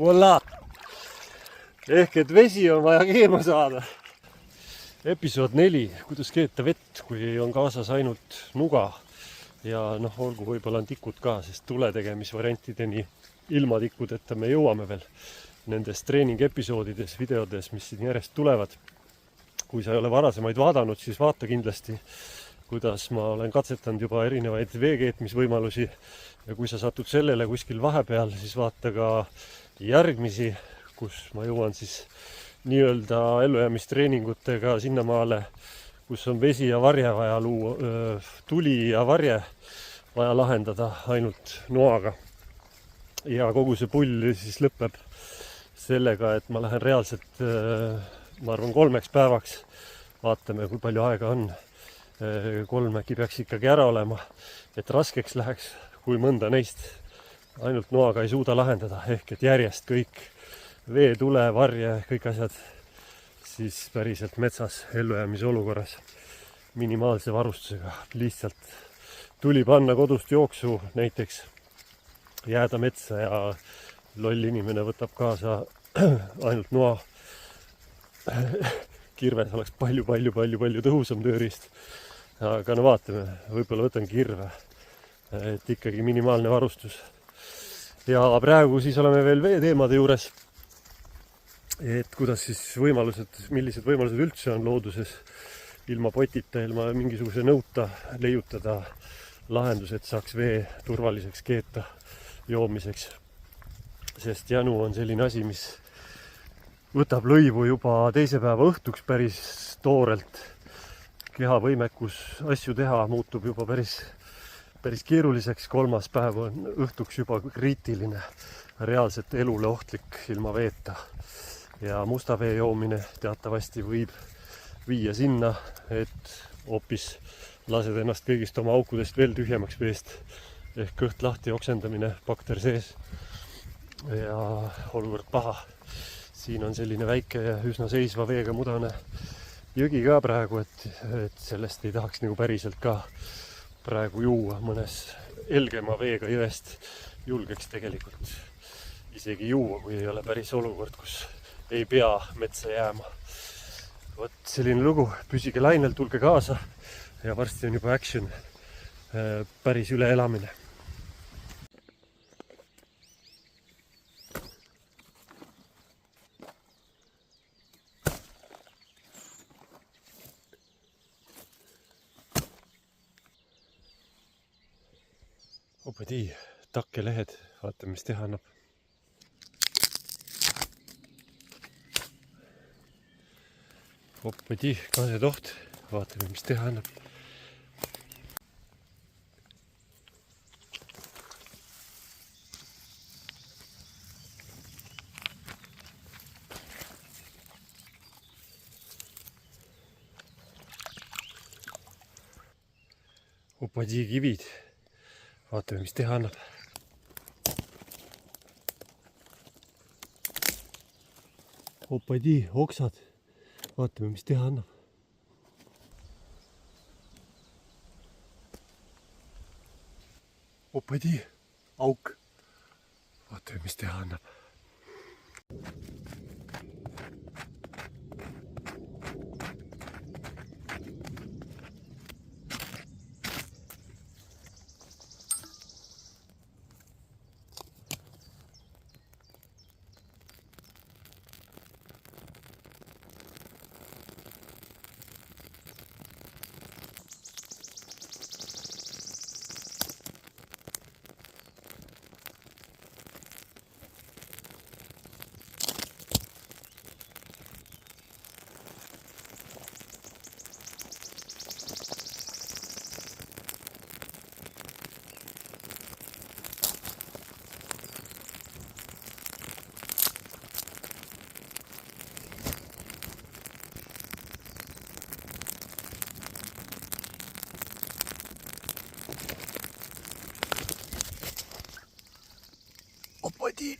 Voilà! Ehk et vesi on vaja keema saada. Episood 4. Kuidas keeta vett, kui on kaasas ainult nuga. Ja olgu, võib-olla on tikud ka, sest tuletegemisvariantideni ilma tikkudeta me jõuame veel nendes treeningepisoodides, videodes, mis siin järjest tulevad. Kui sa ei ole varasemaid vaadanud, siis vaata kindlasti, kuidas ma olen katsetanud juba erinevaid veekeetmisvõimalusi. Ja kui sa satud sellele kuskil vahepeal, siis vaata ka järgmisi, kus ma jõuan siis nii-öelda ellujäämistreeningutega sinnamaale, kus on vesi ja varje vaja luua, tuli ja varje vaja lahendada ainult noaga. Ja kogu see pull siis lõpeb sellega, et ma lähen reaalselt, ma arvan, 3 päevaks. Vaatame, kui palju aega on. 3 äkki peaks ikkagi ära olema, et raskeks läheks, kui mõnda neist ainult noaga ei suuda lahendada. Ehk et järjest kõik vee, tule, varje, kõik asjad siis päriselt metsas ellujäämise olukorras minimaalse varustusega. Lihtsalt tuli panna kodust jooksu, näiteks jääda metsa ja loll inimene võtab kaasa ainult noa. Kirves oleks palju tõhusam tööriist. Aga vaatame, võib-olla võtan kirve, et ikkagi minimaalne varustus. Ja praegu siis oleme veel veeteemade juures, et kuidas siis millised võimalused üldse on looduses ilma potita, ilma mingisuguse nõuta leiutada lahendus, et saaks vee turvaliseks keeta joomiseks. Sest janu on selline asi, mis võtab lõivu juba 2. päeva õhtuks päris toorelt. Keha võimekus asju teha muutub juba päris keeruliseks. 3. päev on õhtuks juba kriitiline, reaalselt elule ohtlik ilma veeta. Ja musta vee joomine teatavasti võib viia sinna, et hoopis lased ennast kõigist oma aukudest veel tühjemaks veest. Ehk kõht lahti oksendamine, bakter sees ja olukord paha. Siin on selline väike ja üsna seisva veega mudane jõgi ka praegu, et sellest ei tahaks nagu päriselt ka praegu juua. Mõnes elgema veega jõest julgeks tegelikult isegi juua, kui ei ole päris olukord, kus ei pea metsa jääma. Vot selline lugu, püsige lainel, tulge kaasa ja varsti on juba action, päris üleelamine. Opadi, takkelehed, vaatame, mis teha annab. Opadi, kasetoht, vaatame, mis teha annab. Opadi, kivid. Vaatame, mis teha annab. Opadi, oksad. Vaatame, mis teha annab. Opadi, auk. Vaatame, mis teha annab. Opadi,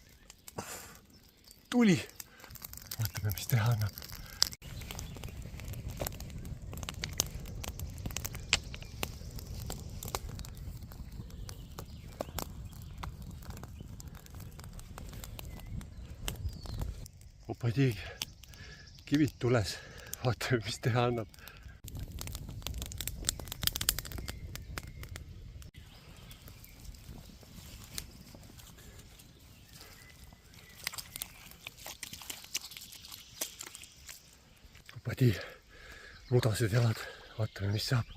tuli. Vaatame, mis teha annab. Opadi, kivid tules. Vaatame, mis teha annab. Opadi, mudased jalad. Vaatame, mis saab.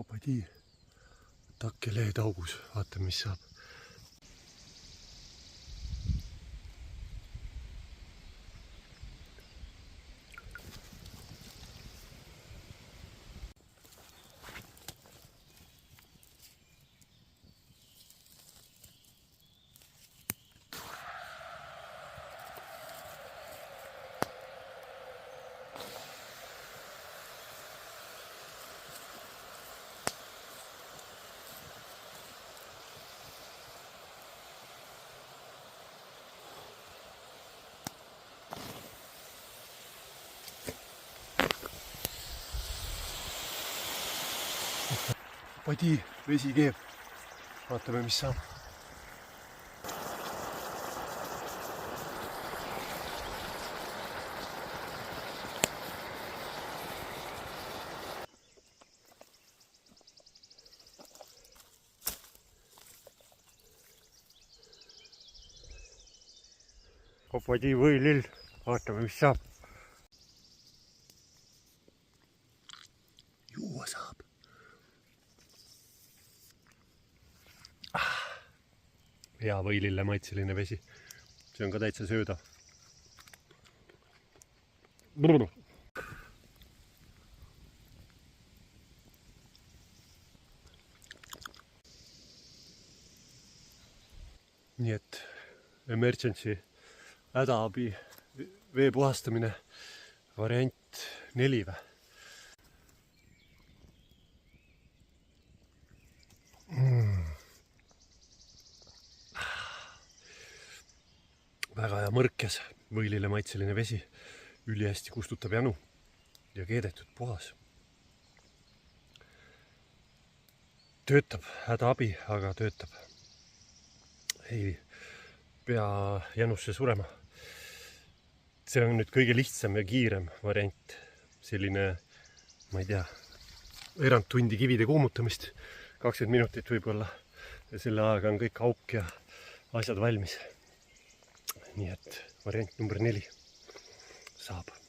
Opadi, takkeleed augus, vaatame, mis saab. Opadi, vesi keeb. Vaatame, mis saab. Opadi, võilill. Vaatame, mis saab. Juua saab. Hea võilille maitseline vesi. See on ka täitsa sööda. Nii et emergency hädaabi vee puhastamine variant 4 või? Väga hea mõrkes, võilile maitseline vesi, ülihästi kustutab janu ja keedetud puhas. Töötab, hädaabi, aga töötab. Ei pea janusse surema. See on nüüd kõige lihtsam ja kiirem variant. Selline, ma ei tea, veerand tundi kivide kuumutamist, 20 minutit võib-olla. Ja selle ajaga on kõik auk ja asjad valmis. Nii et variant number 4 saab.